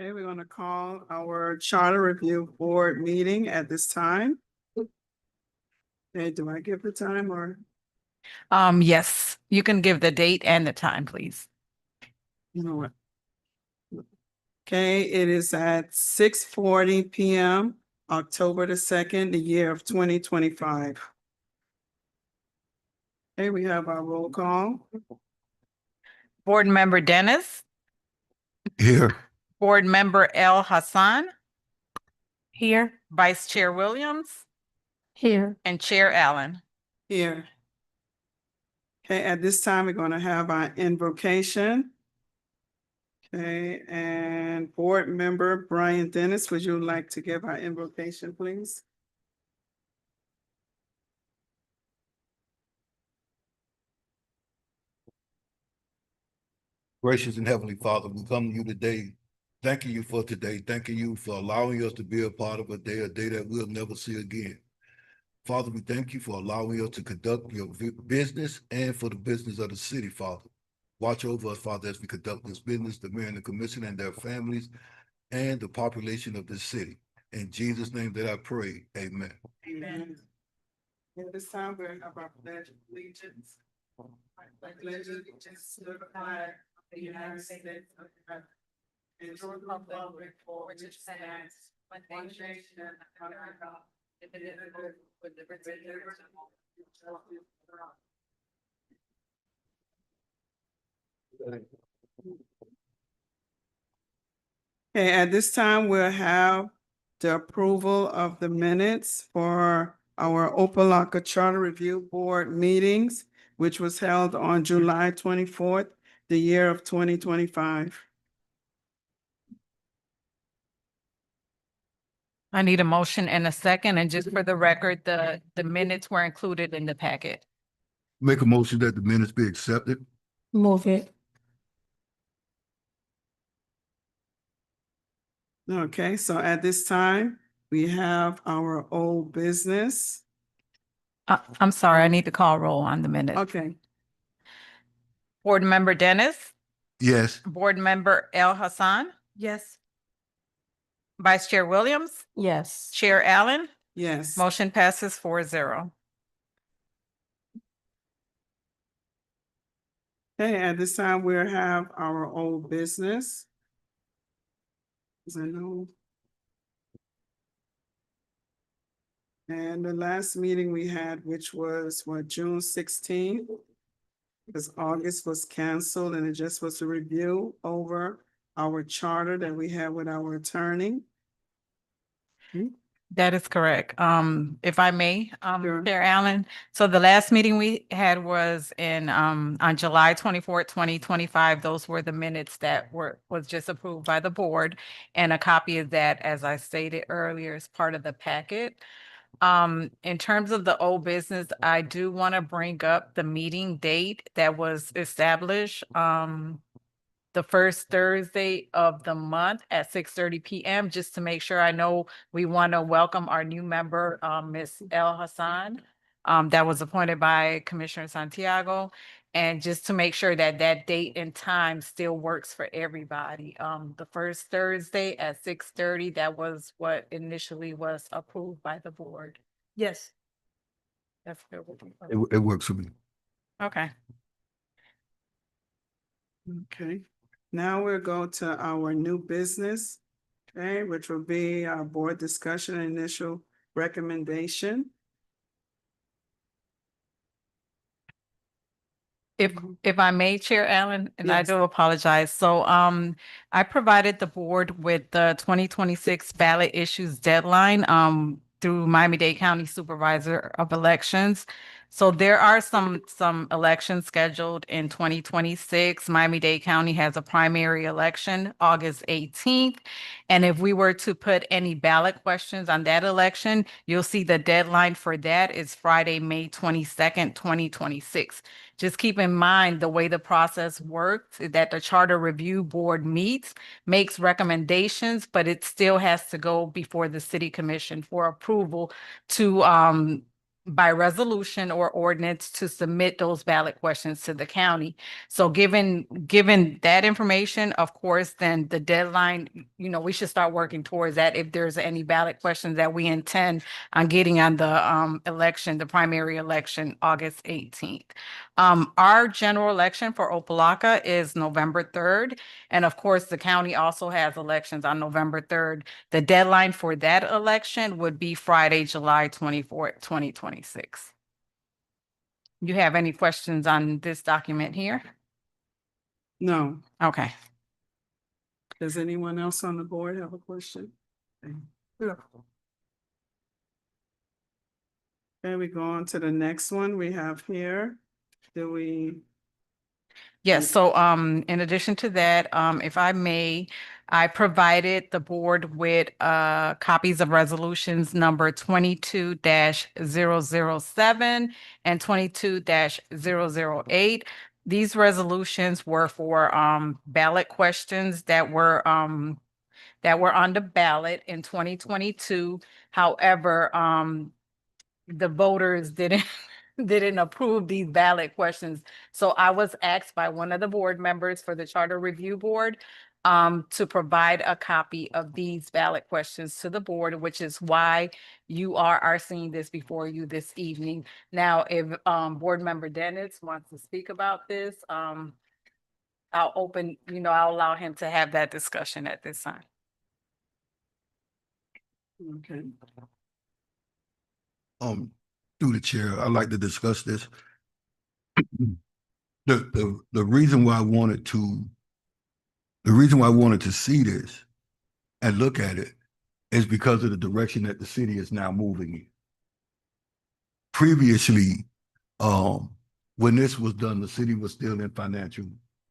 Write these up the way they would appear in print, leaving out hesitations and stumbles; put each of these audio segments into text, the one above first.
Okay, we're going to call our Charter Review Board meeting at this time. Okay, do I give the time or? Yes, you can give the date and the time, please. You know what? Okay, it is at 6:40 PM, October the 2nd, the year of 2025. Okay, we have our roll call. Board Member Dennis, Here. Board Member El Hassan, Here. Vice Chair Williams, Here. and Chair Allen. Here. Okay, at this time, we're going to have our invocation. Okay, and Board Member Brian Dennis, would you like to give our invocation, please? Gracious and Heavenly Father, we come to you today, thanking you for today, thanking you for allowing us to be a part of a day that we'll never see again. Father, we thank you for allowing us to conduct your business and for the business of the city, Father. Watch over us, Father, as we conduct this business, the mayor and the commission and their families, and the population of this city. In Jesus' name that I pray, amen. Amen. At this time, we're have our pledge of allegiance. I pledge allegiance to the flag of the United States of America and to the republic for which it stands, one nation under God, indivisible, with liberty and justice for all. Okay, at this time, we'll have the approval of the minutes for our Opa-locka Charter Review Board meetings, which was held on July 24th, the year of 2025. I need a motion and a second, and just for the record, the minutes were included in the packet. Make a motion that the minutes be accepted. Move it. Okay, so at this time, we have our old business. I'm sorry, I need to call roll on the minutes. Okay, Board Member Dennis, Yes. Board Member El Hassan, Yes. Vice Chair Williams, Yes. Chair Allen, yes. motion passes 4-0. Okay, at this time, we'll have our old business. Is there no? And the last meeting we had, which was what, June 16th? Because August was canceled and it just was a review over our charter that we had with our attorney. That is correct. If I may, Sure. Chair Allen, so the last meeting we had was on July 24th, 2025. Those were the minutes that was just approved by the board. And a copy of that, as I stated earlier, is part of the packet. In terms of the old business, I do want to bring up the meeting date that was established, the first Thursday of the month at 6:30 PM, just to make sure. I know we want to welcome our new member, Ms. El Hassan, that was appointed by Commissioner Santiago. And just to make sure that that date and time still works for everybody. The first Thursday at 6:30, that was what initially was approved by the board. Yes. That's good with you. It works for me. Okay. Okay, now we'll go to our new business, okay, which will be our board discussion and initial recommendation. If I may, Chair Allen, and I Yes. do apologize. So I provided the board with the 2026 ballot issues deadline through Miami-Dade County Supervisor of Elections. So there are some elections scheduled in 2026. Miami-Dade County has a primary election August 18th. And if we were to put any ballot questions on that election, you'll see the deadline for that is Friday, May 22nd, 2026. Just keep in mind the way the process works, is that the Charter Review Board meets, makes recommendations, but it still has to go before the City Commission for approval to by resolution or ordinance to submit those ballot questions to the county. So given that information, of course, then the deadline, we should start working towards that if there's any ballot questions that we intend on getting on the election, the primary election, August 18th. Our general election for Opa-locka is November 3rd. And of course, the county also has elections on November 3rd. The deadline for that election would be Friday, July 24th, 2026. You have any questions on this document here? No. Okay. Does anyone else on the board have a question? No. Okay, we go on to the next one we have here. Yes, so in addition to that, if I may, I provided the board with copies of resolutions number 22-007 and 22-008. These resolutions were for ballot questions that were on the ballot in 2022. However, the voters didn't approve these ballot questions. So I was asked by one of the board members for the Charter Review Board to provide a copy of these ballot questions to the board, which is why you are seeing this before you this evening. Now, if Board Member Dennis wants to speak about this, I'll allow him to have that discussion at this time. Okay. Through the chair, I'd like to discuss this. The reason why I wanted to see this and look at it is because of the direction that the city is now moving in. Previously, when this was done, the city was still in financial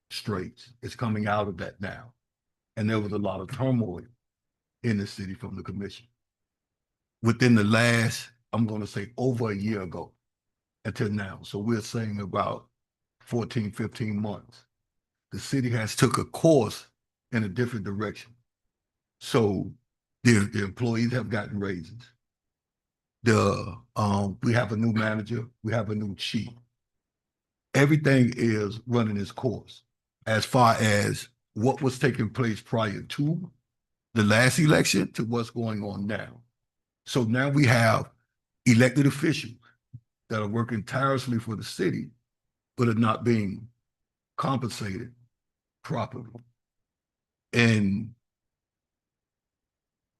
straits. It's coming out of that now. And there was a lot of turmoil in the city from the commission. Within the last, I'm going to say over a year ago until now. So we're saying about 14, 15 months. The city has took a course in a different direction. So the employees have gotten raises. We have a new manager, we have a new chief. Everything is running its course as far as what was taking place prior to the last election to what's going on now. So now we have elected officials that are working tirelessly for the city, but are not being compensated properly. And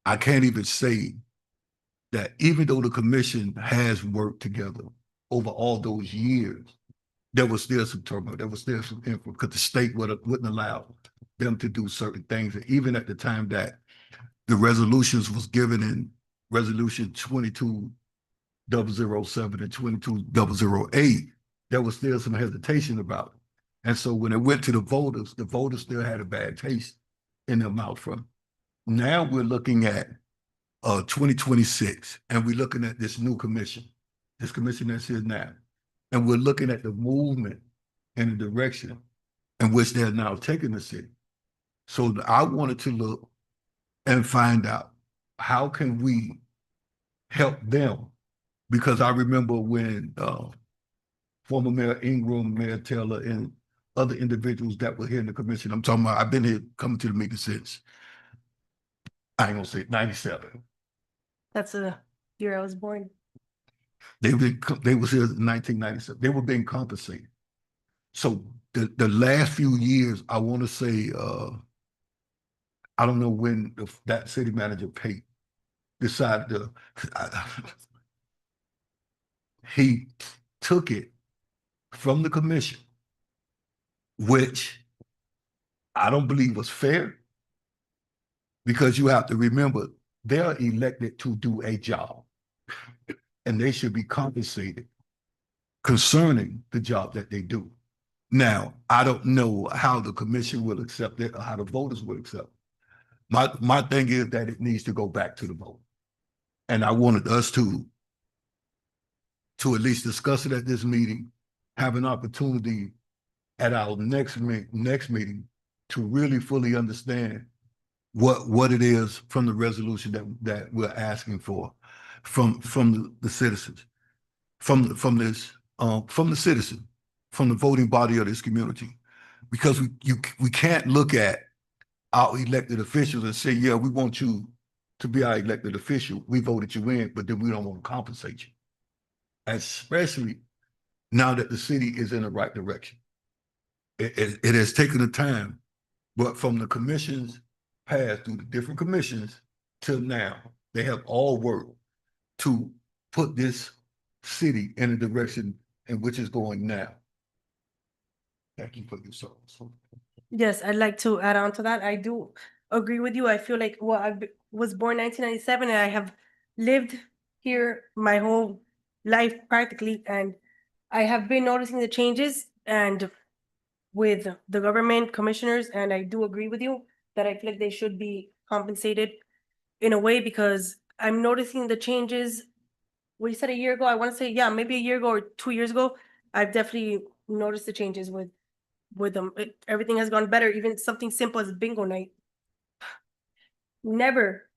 I can't even say that even though the commission has worked together over all those years, there was still some turmoil, there was still some influence because the state wouldn't allow them to do certain things. And even at the time that the resolutions was given in resolution 22-007 and 22-008, there was still some hesitation about it. And so when it went to the voters still had a bad taste in their mouth from it. Now we're looking at 2026, and we're looking at this new commission, this commission that's here now. And we're looking at the movement and the direction in which they're now taking the city. So I wanted to look and find out how can we help them? Because I remember when former Mayor Ingram, Mayor Taylor, and other individuals that were here in the commission, I'm talking about, I've been here coming to the meeting since, I ain't gonna say 97. That's the year I was born. They was here in 1997. They were being compensated. So the last few years, I want to say, I don't know when that city manager Pate decided to, he took it from the commission, which I don't believe was fair, because you have to remember, they're elected to do a job and they should be compensated concerning the job that they do. Now, I don't know how the commission will accept it or how the voters will accept it. My thing is that it needs to go back to the vote. And I wanted us to at least discuss it at this meeting, have an opportunity at our next meeting to really fully understand what it is from the resolution that we're asking for from the citizens. from the citizen, from the voting body of this community. Because we can't look at our elected officials and say, yeah, we want you to be our elected official. We voted you in, but then we don't want to compensate you. Especially now that the city is in the right direction. It has taken the time, but from the commissions passed through the different commissions till now, they have all worked to put this city in the direction in which it's going now. Thank you for your service. Yes, I'd like to add on to that. I do agree with you. I feel like, well, was born 1997 and I have lived here my whole life practically, and I have been noticing the changes and with the government commissioners, and I do agree with you that I feel like they should be compensated in a way because I'm noticing the changes. What you said a year ago, I want to say, yeah, maybe a year ago or 2 years ago, I've definitely noticed the changes with them. Everything has gone better. Even something simple as bingo night. Never.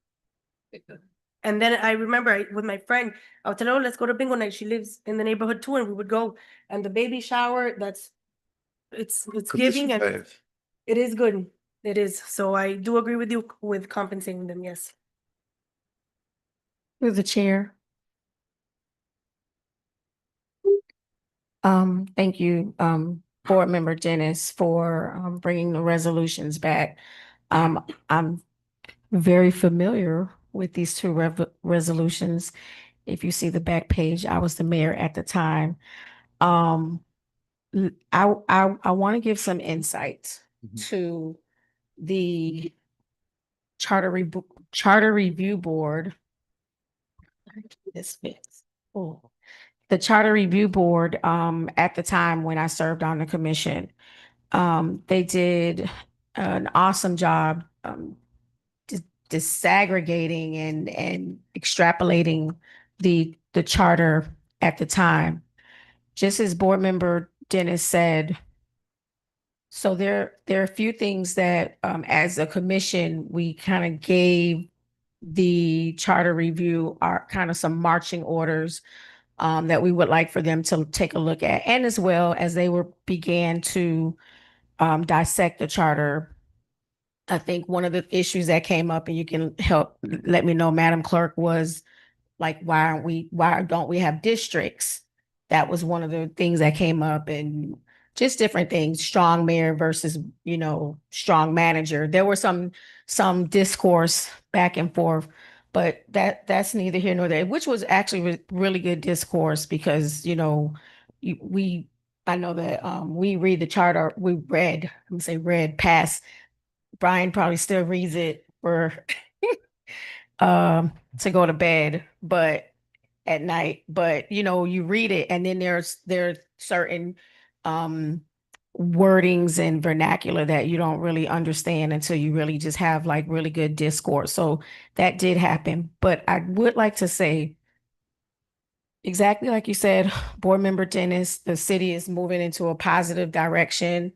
And then I remember with my friend, I would tell her, oh, let's go to bingo night. She lives in the neighborhood too, and we would go. And the baby shower, it's giving and Passed. it is good. It is. So I do agree with you with compensating them. Yes. Through the chair. Thank you, Board Member Dennis, for bringing the resolutions back. I'm very familiar with these two resolutions. If you see the back page, I was the mayor at the time. I want to give some insight to the Charter Review Board. This fits. Oh. The Charter Review Board, at the time when I served on the commission, they did an awesome job, disaggregating and extrapolating the charter at the time. Just as Board Member Dennis said, so there are a few things that, as a commission, we kind of gave the charter review our kind of some marching orders that we would like for them to take a look at, and as well as they began to dissect the charter. I think one of the issues that came up, and you can help let me know, Madam Clerk, was like, why don't we have districts? That was one of the things that came up, and just different things, strong mayor versus, strong manager. There were some discourse back and forth, but that's neither here nor there, which was actually really good discourse because, I know that we read the charter, I'm gonna say read past, Brian probably still reads it for to go to bed, but at night, but you read it and then there's certain wordings and vernacular that you don't really understand until you really just have like really good discourse. So that did happen. But I would like to say, exactly like you said, Board Member Dennis, the city is moving into a positive direction.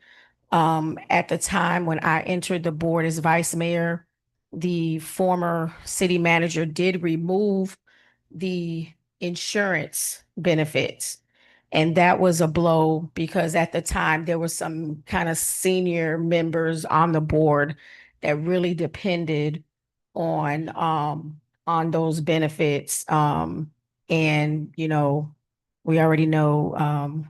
At the time when I entered the board as vice mayor, the former city manager did remove the insurance benefits. And that was a blow because at the time there were some kind of senior members on the board that really depended on those benefits. And we already know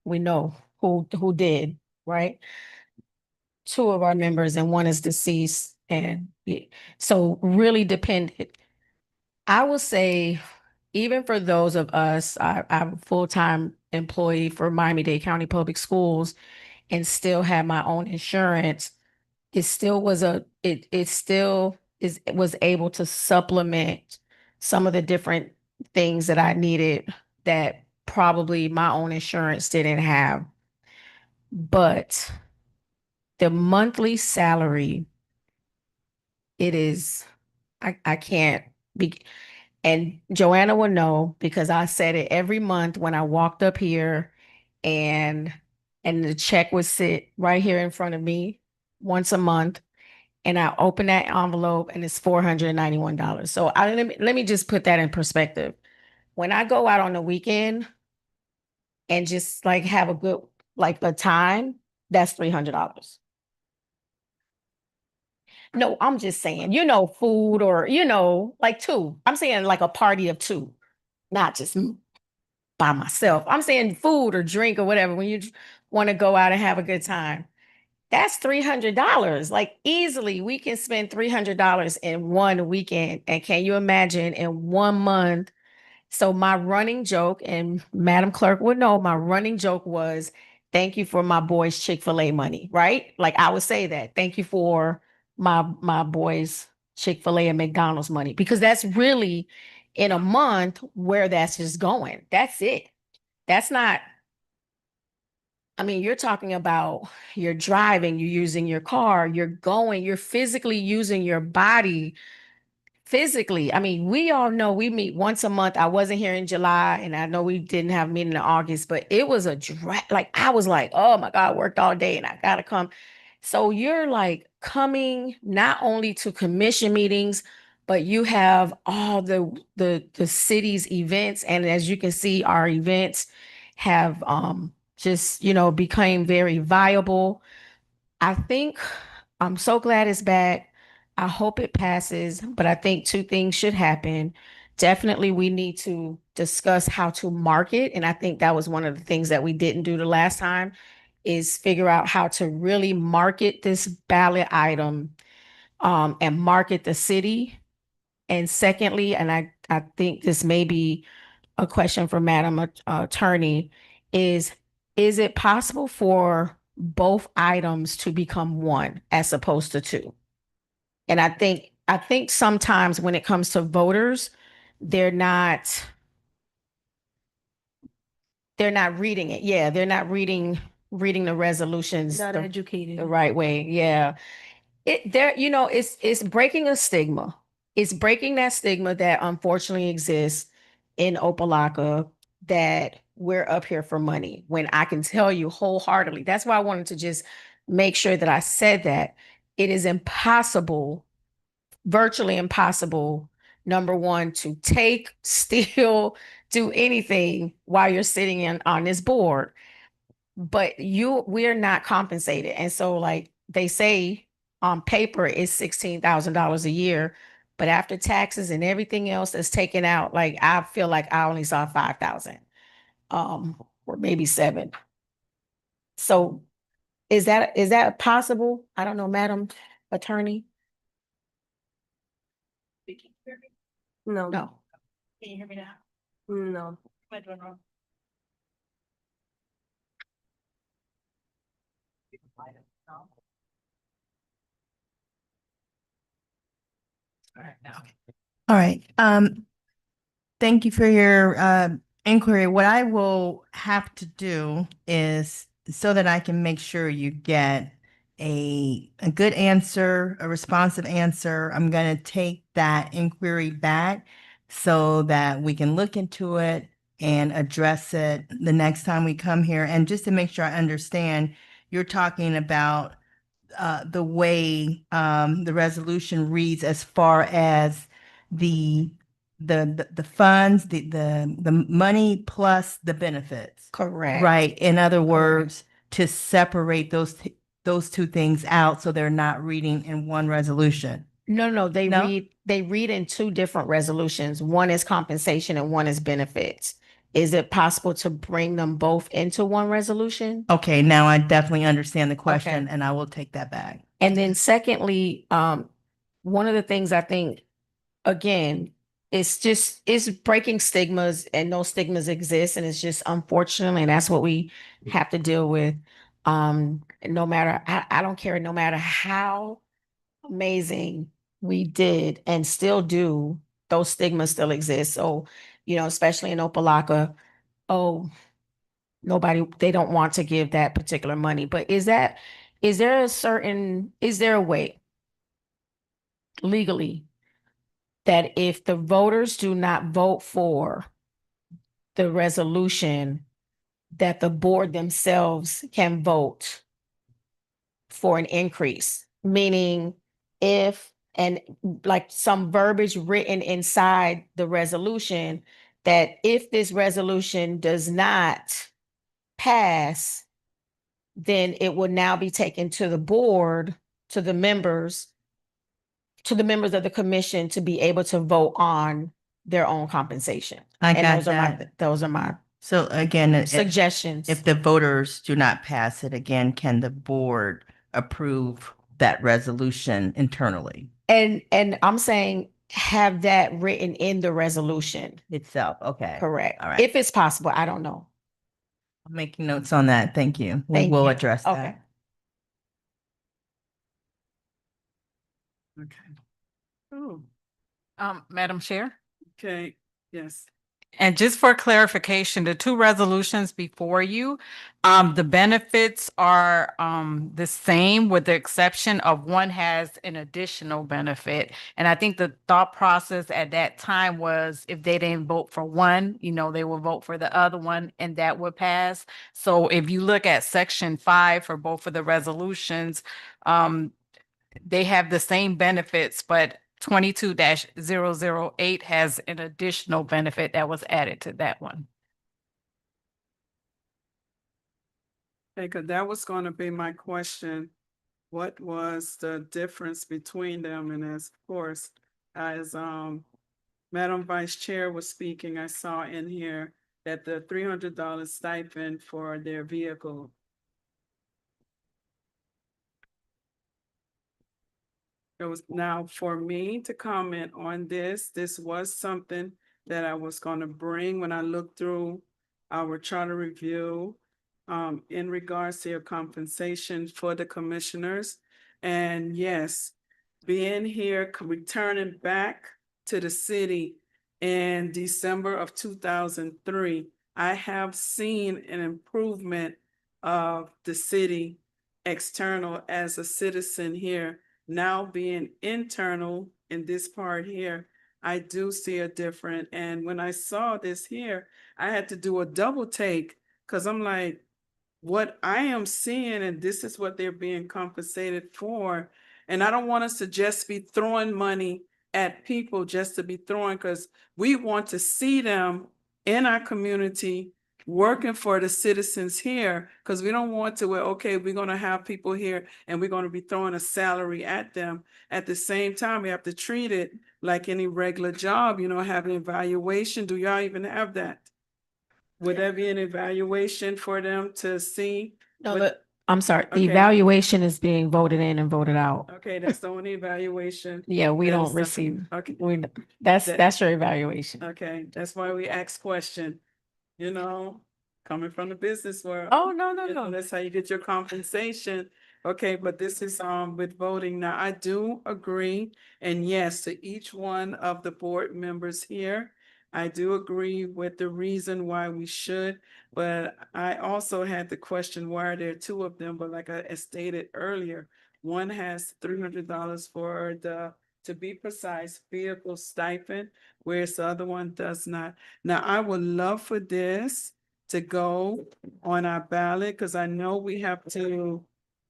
we know who did, right? Two of our members and one is deceased. And so really depended. I will say, even for those of us, I'm a full-time employee for Miami-Dade County Public Schools and still have my own insurance. It still was was able to supplement some of the different things that I needed that probably my own insurance didn't have. But the monthly salary, it is, I can't be, and Joanna will know because I said it every month when I walked up here and the check would sit right here in front of me once a month. and I open that envelope and it's $491. So let me just put that in perspective. When I go out on the weekend and just like have a good, like a time, that's $300. No, I'm just saying, food or, like two. I'm saying like a party of two, not just by myself. I'm saying food or drink or whatever when you want to go out and have a good time. That's $300. Like easily we can spend $300 in one weekend. And can you imagine in 1 month? So my running joke, and Madam Clerk would know, my running joke was, thank you for my boys' Chick-fil-A money, right? Like I would say that. Thank you for my boys' Chick-fil-A and McDonald's money, because that's really in a month where that's just going. That's it. That's not, I mean, you're talking about you're driving, you're using your car, you're going, you're physically using your body physically. I mean, we all know we meet once a month. I wasn't here in July, and I know we didn't have a meeting in August, but it was a drag. Like I was like, oh my God, I worked all day and I gotta come. So you're like coming not only to commission meetings, but you have all the city's events. And as you can see, our events have just, became very viable. I think I'm so glad it's back. I hope it passes, but I think two things should happen. Definitely, we need to discuss how to market. And I think that was one of the things that we didn't do the last time, is figure out how to really market this ballot item, and market the city. And secondly, and I think this may be a question for Madam Attorney, is it possible for both items to become one as opposed to two? And I think sometimes when it comes to voters, they're not reading it. Yeah, they're not reading the resolutions Not the educated. right way. Yeah. It's breaking a stigma. It's breaking that stigma that unfortunately exists in Opa-locka, that we're up here for money, when I can tell you wholeheartedly. That's why I wanted to just make sure that I said that it is impossible, virtually impossible, number one, to take, steal, do anything while you're sitting on this board, but we're not compensated. And so like they say on paper it's $16,000 a year, but after taxes and everything else that's taken out, like I feel like I only saw 5,000, or maybe 7. So is that possible? I don't know, Madam Attorney. No, No. Can you hear me now? no. Am I doing wrong? All right, now. All right. Thank you for your inquiry. What I will have to do is, so that I can make sure you get a good answer, a responsive answer, I'm going to take that inquiry back so that we can look into it and address it the next time we come here. And just to make sure I understand, you're talking about the way the resolution reads as far as the the funds, the money plus the benefits. Correct. Right. In other words, to separate those two things out so they're not reading in one resolution. No, they No? read in two different resolutions. One is compensation and one is benefits. Is it possible to bring them both into one resolution? Okay, now I definitely understand the question, Okay. and I will take that back. And then secondly, one of the things I think, again, it's breaking stigmas, and no stigmas exist, and it's just unfortunately, and that's what we have to deal with. No matter, I don't care, no matter how amazing we did and still do, those stigmas still exist. So, especially in Opa-locka, oh, they don't want to give that particular money. But is there a way legally that if the voters do not vote for the resolution, that the board themselves can vote for an increase? Meaning, if, and like some verbiage written inside the resolution, that if this resolution does not pass, then it will now be taken to the board, to the members of the commission to be able to vote on their own compensation. I And got those are my, that. those are my So again, suggestions. if the voters do not pass it again, can the board approve that resolution internally And I'm saying have that written in the resolution. itself? Okay. Correct. All right. If it's possible, I don't know. I'm making notes on that. Thank you. We Thank will you. address Okay. that. Okay. Oh, Madam Chair? okay, yes. And just for clarification, the two resolutions before you, the benefits are the same with the exception of one has an additional benefit. And I think the thought process at that time was if they didn't vote for one, they would vote for the other one and that would pass. So if you look at section 5 for both of the resolutions, they have the same benefits, but 22-008 has an additional benefit that was added to that one. Okay, because that was going to be my question. What was the difference between them? And as, of course, as Madam Vice Chair was speaking, I saw in here that the $300 stipend for their vehicle. It was now for me to comment on this. This was something that I was going to bring when I looked through our charter review in regards to your compensation for the commissioners. And yes, being here, returning back to the city in December of 2003, I have seen an improvement of the city external as a citizen here. Now being internal in this part here, I do see a difference. And when I saw this here, I had to do a double take because I'm like, what I am seeing, and this is what they're being compensated for. And I don't want us to just be throwing money at people just to be throwing, because we want to see them in our community working for the citizens here, because we don't want to, well, okay, we're going to have people here and we're going to be throwing a salary at them. At the same time, we have to treat it like any regular job, have an evaluation. Do y'all even have that? Would there be an evaluation for them to see? No, what- I'm sorry. The Okay. evaluation is being voted in and voted out. Okay, that's the only evaluation. Yeah, we that don't is- receive, Okay, that's That- your evaluation. okay, that's why we ask question, coming from the business world. Oh, no, no, You know, no. that's how you get your compensation. Okay, but this is with voting. Now, I do agree, and yes, to each one of the board members here, I do agree with the reason why we should, but I also had the question, why are there two of them? But like I stated earlier, one has $300 for to be precise, vehicle stipend, whereas the other one does not. Now, I would love for this to go on our ballot, because I know we have to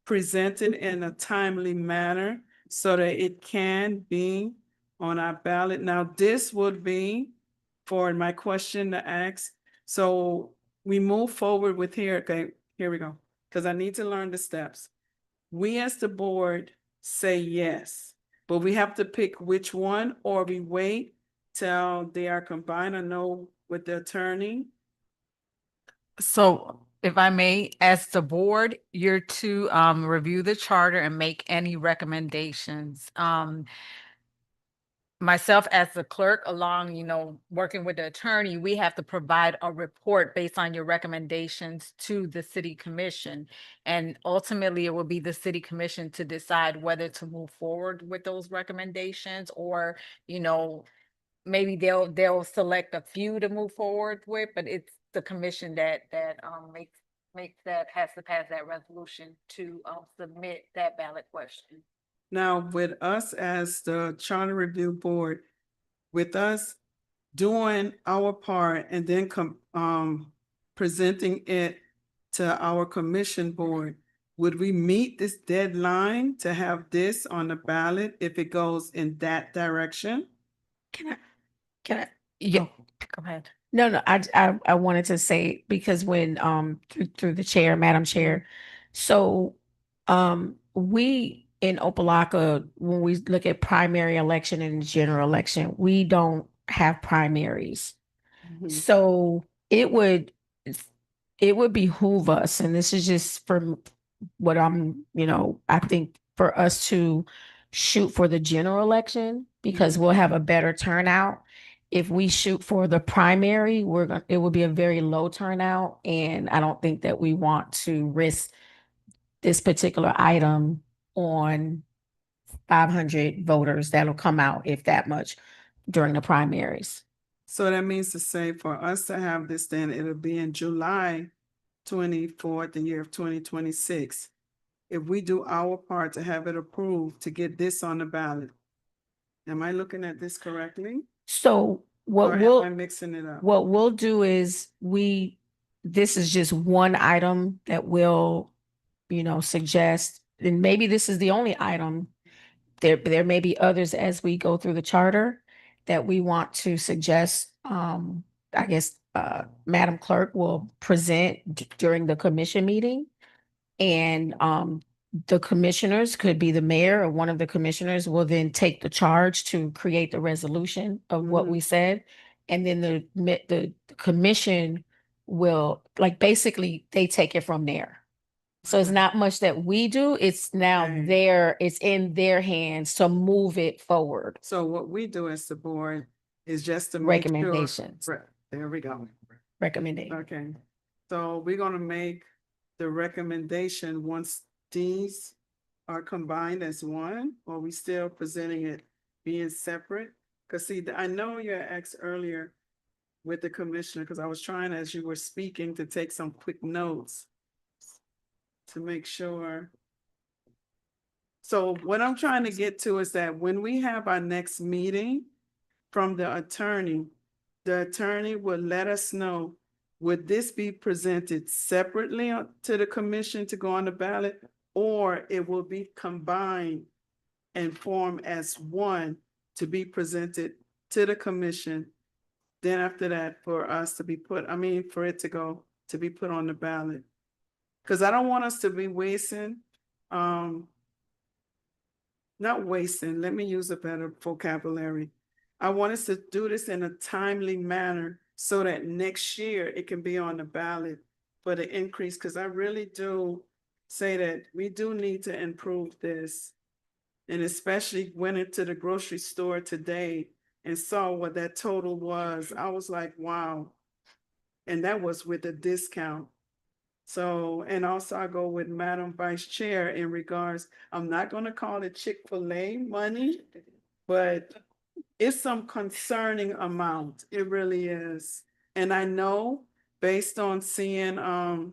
present it in a timely manner so that it can be on our ballot. Now, this would be for my question to ask. So we move forward with here. Okay, here we go. Because I need to learn the steps. We as the board say yes, but we have to pick which one, or we wait till they are combined. I know with the attorney. So if I may, as the board, you're to review the charter and make any recommendations. Myself as the clerk, along, working with the attorney, we have to provide a report based on your recommendations to the city commission. And ultimately, it will be the city commission to decide whether to move forward with those recommendations, or, maybe they'll select a few to move forward with, but it's the commission that has to pass that resolution to submit that ballot question. Now, with us as the Charter Review Board, with us doing our part and then presenting it to our commission board, would we meet this deadline to have this on the ballot if it goes in that direction? Can I, yeah, Go ahead. no, I wanted to say, because when, through the chair, Madam Chair, so, we in Opa-locka, when we look at primary election and general election, we don't have primaries. So it would behoove us, and this is just from what I think, for us to shoot for the general election, because we'll have a better turnout. If we shoot for the primary, it will be a very low turnout, and I don't think that we want to risk this particular item on 500 voters that'll come out, if that much, during the primaries. So that means to say for us to have this, then it'll be in July 24th, the year of 2026. If we do our part to have it approved to get this on the ballot. Am I looking at this correctly? So Or am I mixing it up? what we'll do is this is just one item that we'll, suggest, and maybe this is the only item. There may be others as we go through the charter that we want to suggest. I guess, Madam Clerk will present during the commission meeting. And, the commissioners, could be the mayor or one of the commissioners, will then take the charge to create the resolution of what we said. And then the commission will, like, basically, they take it from there. So it's not much that we do. It's now Okay. it's in their hands to move it forward. So what we do as the board is just to make sure. Recommendations. Right, there we go. Recommendation. Okay, so we're gonna make the recommendation once these are combined as one, or we still presenting it being separate? Cause see, I know you asked earlier with the commissioner, cause I was trying, as you were speaking, to take some quick notes to make sure. So what I'm trying to get to is that when we have our next meeting from the attorney will let us know, would this be presented separately to the commission to go on the ballot, or it will be combined and form as one to be presented to the commission? Then after that, for us to be put, for it to be put on the ballot. Because I don't want us to be wasting, not wasting, let me use a better vocabulary. I want us to do this in a timely manner so that next year it can be on the ballot for the increase, because I really do say that we do need to improve this. And especially went into the grocery store today and saw what that total was. I was like, wow. And that was with a discount. So, and also I go with Madam Vice Chair in regards, I'm not gonna call it Chick-fil-A money, but it's some concerning amount. It really is. And I know, based on seeing, I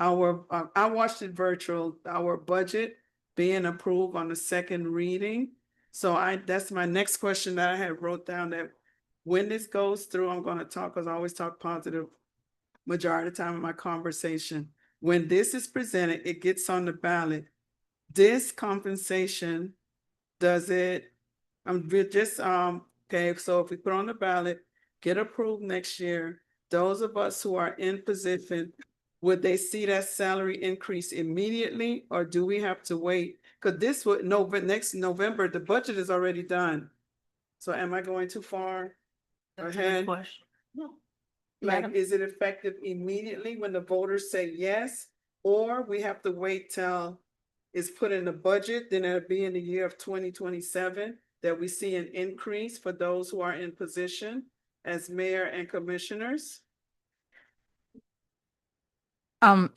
watched it virtual, our budget being approved on the second reading. So that's my next question that I had wrote down, that when this goes through, I'm gonna talk, because I always talk positive majority of the time in my conversation. When this is presented, it gets on the ballot. This compensation, does it, okay, so if we put on the ballot, get approved next year, those of us who are in position, would they see that salary increase immediately, or do we have to wait? Because this would, no, but next November, the budget is already done. So am I going too far ahead? Like, is it effective immediately when the voters say yes? Or we have to wait till it's put in the budget, then it'll be in the year of 2027 that we see an increase for those who are in position as mayor and commissioners?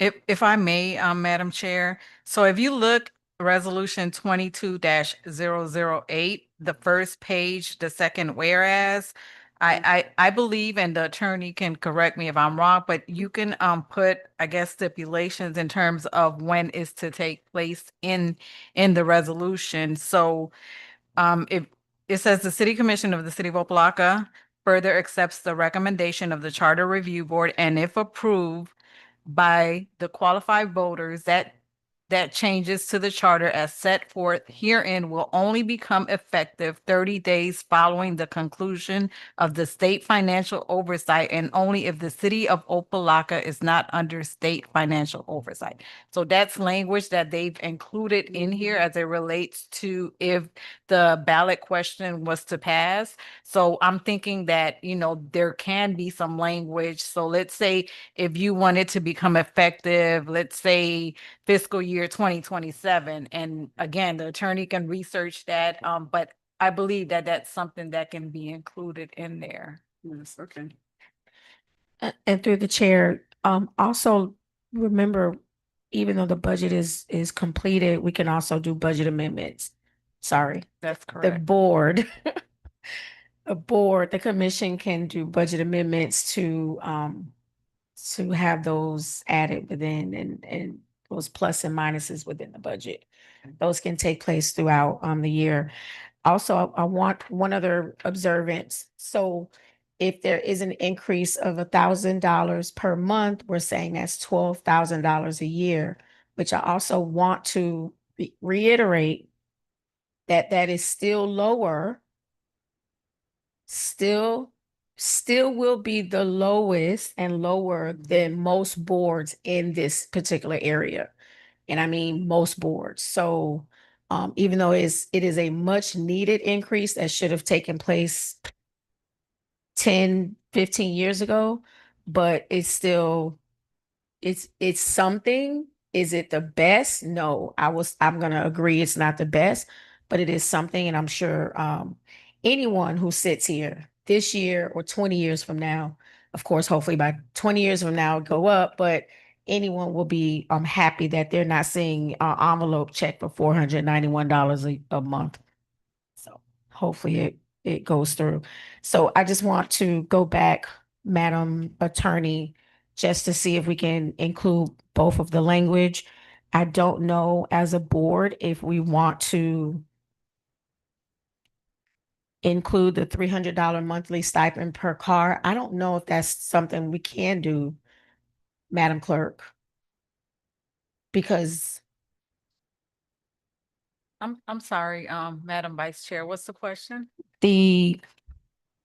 If I may, Madam Chair, so if you look, Resolution 22-008, the first page, the second whereas, I believe, and the attorney can correct me if I'm wrong, but you can put, I guess, stipulations in terms of when is to take place in the resolution. So if it says the City Commission of the City of Opa-locka further accepts the recommendation of the Charter Review Board, and if approved, by the qualified voters, that changes to the charter as set forth herein will only become effective 30 days following the conclusion of the state financial oversight and only if the city of Opa-locka is not under state financial oversight. So that's language that they've included in here as it relates to if the ballot question was to pass. So I'm thinking that, there can be some language. So let's say if you want it to become effective, let's say fiscal year 2027. And again, the attorney can research that, but I believe that that's something that can be included in there. Yes, okay. And through the chair, also remember, even though the budget is completed, we can also do budget amendments. Sorry, That's the correct. board, the commission can do budget amendments to have those added within and those plus and minuses within the budget. Those can take place throughout the year. Also, I want one other observance. So if there is an increase of $1,000 per month, we're saying that's $12,000 a year, which I also want to reiterate that that is still lower, still will be the lowest and lower than most boards in this particular area. And I mean, most boards. So even though it is a much needed increase that should have taken place 10, 15 years ago, but it's still, it's something. Is it the best? No, I'm gonna agree it's not the best, but it is something, and I'm sure anyone who sits here this year or 20 years from now, of course, hopefully by 20 years from now it'll go up, but anyone will be happy that they're not seeing an envelope check for $491 a month. So hopefully it goes through. So I just want to go back, Madam Attorney, just to see if we can include both of the language. I don't know as a board if we want to include the $300 monthly stipend per car. I don't know if that's something we can do, Madam Clerk. Because I'm sorry, Madam Vice Chair, what's the question? the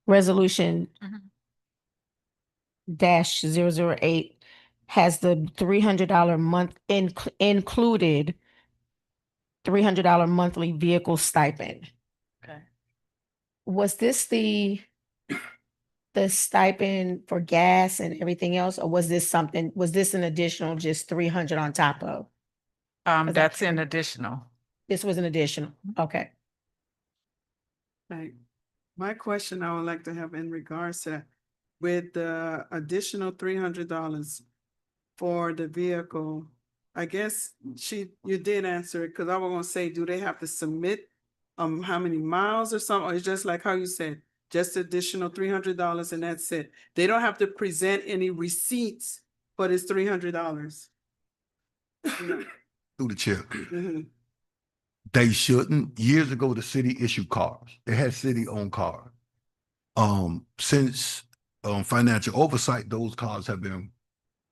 resolution Mhm. -008 has the $300 month included $300 monthly vehicle stipend. Okay. Was this the stipend for gas and everything else, or was this an additional just 300 on top of? That's an additional. This was an additional, okay. Right. My question I would like to have in regards to, with the additional $300 for the vehicle, I guess you did answer it, because I was gonna say, do they have to submit how many miles or something, or it's just like how you said, just additional $300 and that's it? They don't have to present any receipts for this $300. Through the chair. Mhm. They shouldn't. Years ago, the city issued cars. They had city-owned cars. Since financial oversight, those cars have been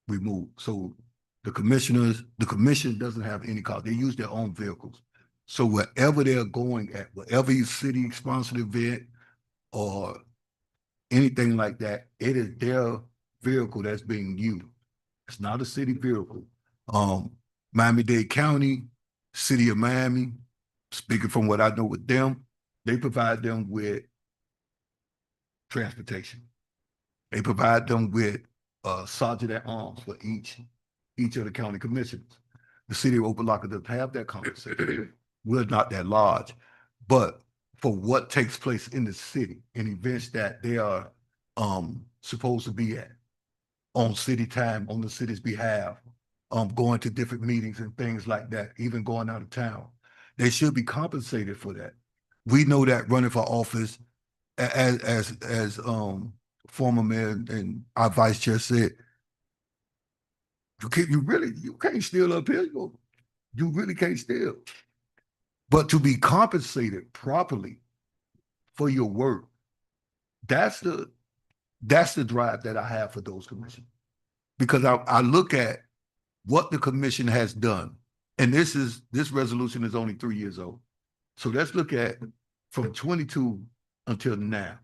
removed. So the commission doesn't have any cars. They use their own vehicles. So wherever they're going at, whatever city sponsored event or anything like that, it is their vehicle that's being used. It's not a city vehicle. Miami-Dade County, City of Miami, speaking from what I know with them, they provide them with transportation. They provide them with sergeant at arms for each of the county commissioners. The city of Opa-locka doesn't have that compensation. We're not that large. But for what takes place in the city, in events that they are supposed to be at, on city time, on the city's behalf, going to different meetings and things like that, even going out of town, they should be compensated for that. We know that running for office, as former mayor and our vice chair said, you can't steal up here. You really can't steal. But to be compensated properly for your work, that's the drive that I have for those commissions. because I look at what the commission has done, and this resolution is only 3 years old. So let's look at from 22 until now.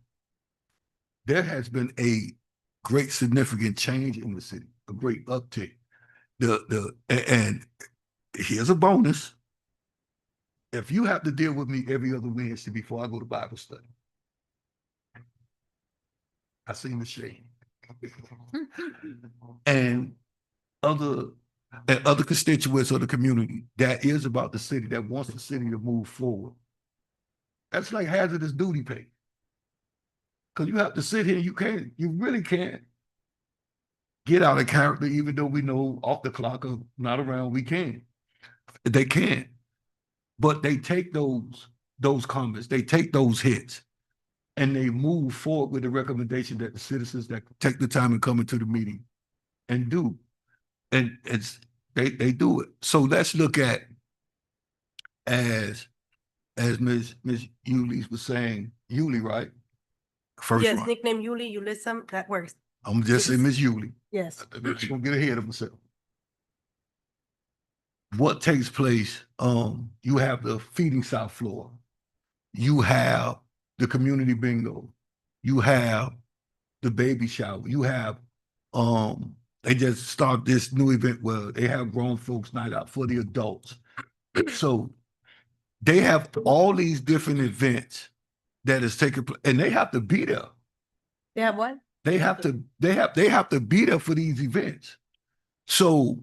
There has been a great significant change in the city, a great uptick. And here's a bonus. If you have to deal with me every other Wednesday before I go to Bible study, I seen the shade. and other other constituents of the community that is about the city, that wants the city to move forward. That's like hazardous duty pay. Because you have to sit here, you really can't get out of character, even though we know off the clock or not around, we can. They can't. But they take those comments, they take those hits, and they move forward with the recommendation that the citizens that take the time and come into the meeting and do. And they do it. So let's look at, as Ms. Yuli's was saying, Yuli, right? First Yes, one. nickname Yuli, Ulysses, that works. I'm just saying Ms. Yuli. Yes. She's gonna get ahead of herself. What takes place? You have the Feeding South Florida. You have the community bingo. You have the baby shower. You have they just start this new event where they have grown folks night out for the adults. So they have all these different events that is taking place, and they have to be there. They have what? They have to be there for these events. So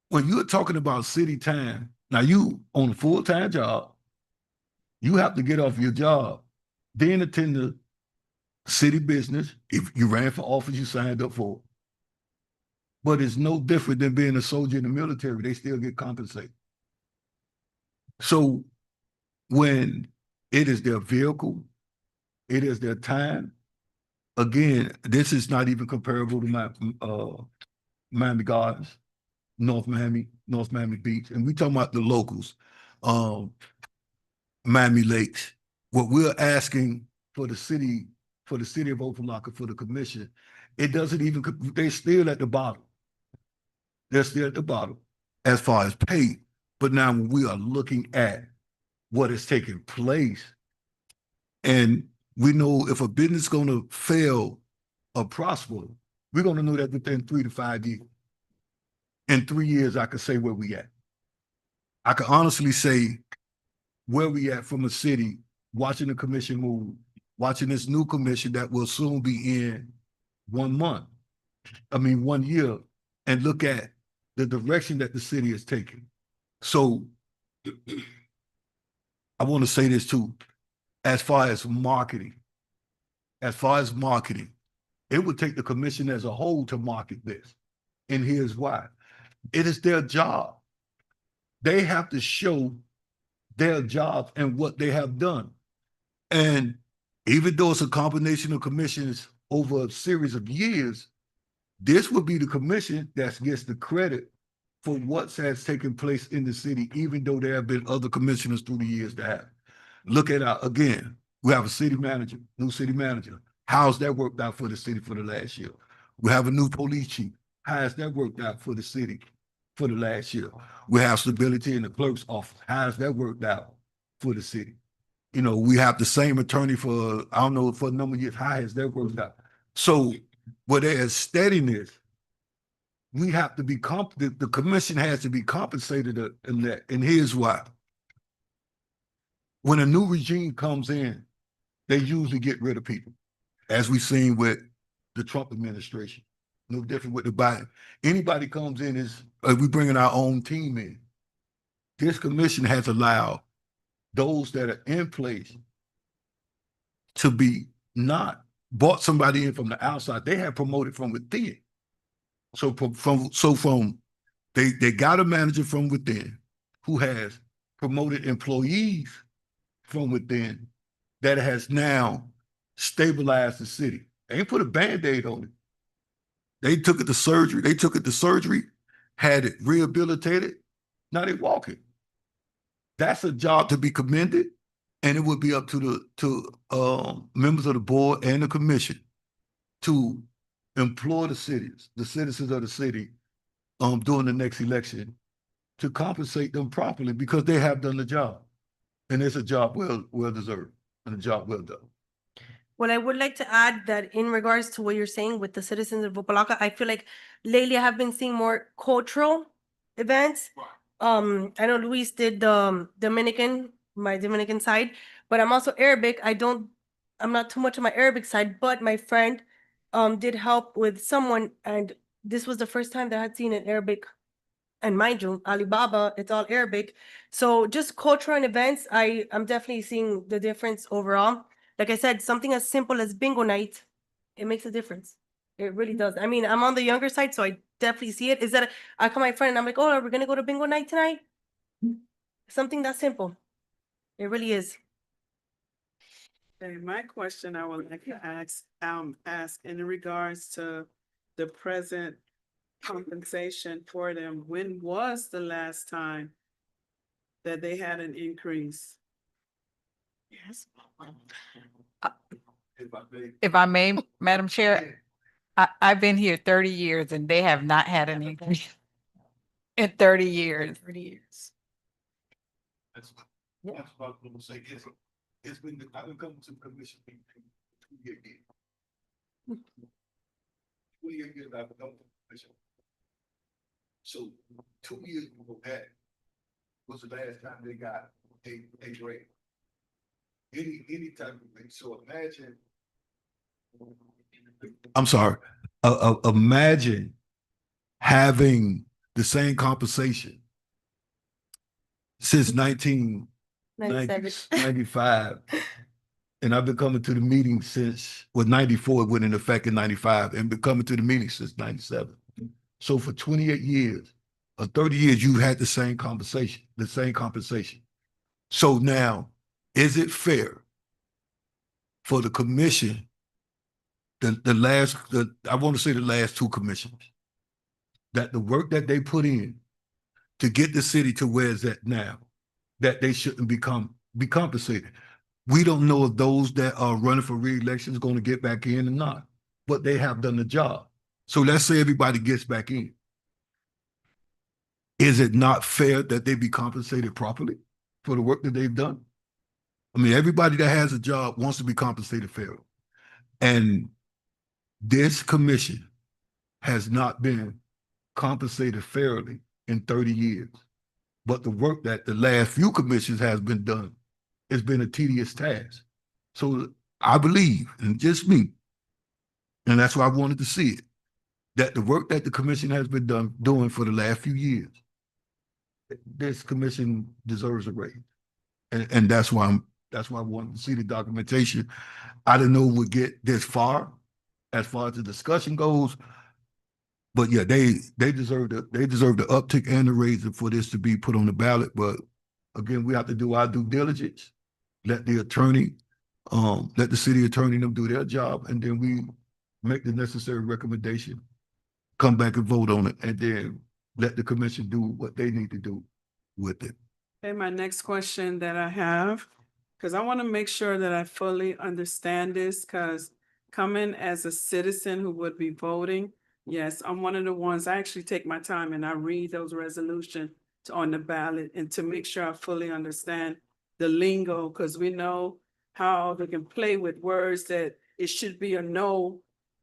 when you're talking about city time, now you on a full-time job, you have to get off your job, then attend the city business. If you ran for office, you signed up for it. But it's no different than being a soldier in the military. They still get compensated. So when it is their vehicle, it is their time. Again, this is not even comparable to my Miami Gardens, North Miami Beach. And we talking about the locals, Miami Lakes. What we're asking for the city of Opa-locka, for the commission, it doesn't even, they're still at the bottom. They're still at the bottom as far as pay. But now when we are looking at what is taking place, and we know if a business is going to fail or prosper, we're going to know that within 3 to 5 years. In 3 years, I could say where we at. I can honestly say where we at from a city, watching the commission move, watching this new commission that will soon be in 1 year, and look at the direction that the city is taking. So I want to say this too, as far as marketing, it would take the commission as a whole to market this. And here's why. It is their job. They have to show their jobs and what they have done. And even though it's a combination of commissions over a series of years, this would be the commission that gets the credit for what has taken place in the city, even though there have been other commissioners through the years that have. Look at again, we have a city manager, new city manager. How's that worked out for the city for the last year? We have a new police chief. How has that worked out for the city for the last year? We have stability in the clerk's office. How has that worked out for the city? You know, we have the same attorney for, I don't know, for a number of years. How has that worked out? So where there is steadiness, we have to be the commission has to be compensated in that. And here's why. When a new regime comes in, they usually get rid of people, as we've seen with the Trump administration. No different with the Biden. Anybody comes in we bringing our own team in. This commission has allowed those that are in place to be not brought somebody in from the outside. They have promoted from within. So they got a manager from within who has promoted employees from within that has now stabilized the city. They ain't put a Band-Aid on it. They took it to surgery. Had it rehabilitated. Now they walk it. That's a job to be commended, and it would be up to the members of the board and the commission to employ the citizens of the city, during the next election to compensate them properly because they have done the job. And it's a job well deserved and a job well done. What I would like to add that in regards to what you're saying with the citizens of Opa-locka, I feel like lately I have been seeing more cultural events. I know Luis did the my Dominican side, but I'm also Arabic. I'm not too much on my Arabic side, but my friend did help with someone, and this was the first time that I had seen an Arabic. And mind you, Alibaba, it's all Arabic. So just culture and events, I'm definitely seeing the difference overall. Like I said, something as simple as bingo night, it makes a difference. It really does. I mean, I'm on the younger side, so I definitely see it. Is that I call my friend and I'm like, oh, are we gonna go to bingo night tonight? Something that simple. It really is. Okay, my question I would like to ask in regards to the present compensation for them, when was the last time that they had an increase? Yes. If I may, Madam Chair, I've been here 30 years and they have not had an increase in 30 years. 30 years. That's what I'm gonna say. It's been, I've been coming to the commission 2 years. 2 years I've been coming to the commission. So 2 years before that was the last time they got a grade. Any type of thing. So imagine. I'm sorry. Imagine having the same compensation since 1995. And I've been coming to the meeting since, 94, it went into effect in 95, and been coming to the meeting since 97. So for 28 years, or 30 years, you had the same compensation. So now, is it fair for the commission, I want to say the last two commissioners, that the work that they put in to get the city to where it's at now, that they shouldn't be compensated? We don't know if those that are running for re-election is going to get back in or not, but they have done the job. So let's say everybody gets back in. Is it not fair that they be compensated properly for the work that they've done? I mean, everybody that has a job wants to be compensated fairly. And this commission has not been compensated fairly in 30 years. But the work that the last few commissions has been done, it's been a tedious task. So I believe, and just me, and that's why I wanted to see it, that the work that the commission has been doing for the last few years, this commission deserves a raise. And that's why I wanted to see the documentation. I didn't know we'd get this far as the discussion goes. But yeah, they deserve the uptick and the raise for this to be put on the ballot. But again, we have to do our due diligence. Let the attorney, let the city attorney them do their job, and then we make the necessary recommendation, come back and vote on it, and then let the commission do what they need to do with it. Okay, my next question that I have, because I want to make sure that I fully understand this, because coming as a citizen who would be voting, yes, I'm one of the ones, I actually take my time and I read those resolutions on the ballot and to make sure I fully understand the lingo, because we know how they can play with words that it should be a no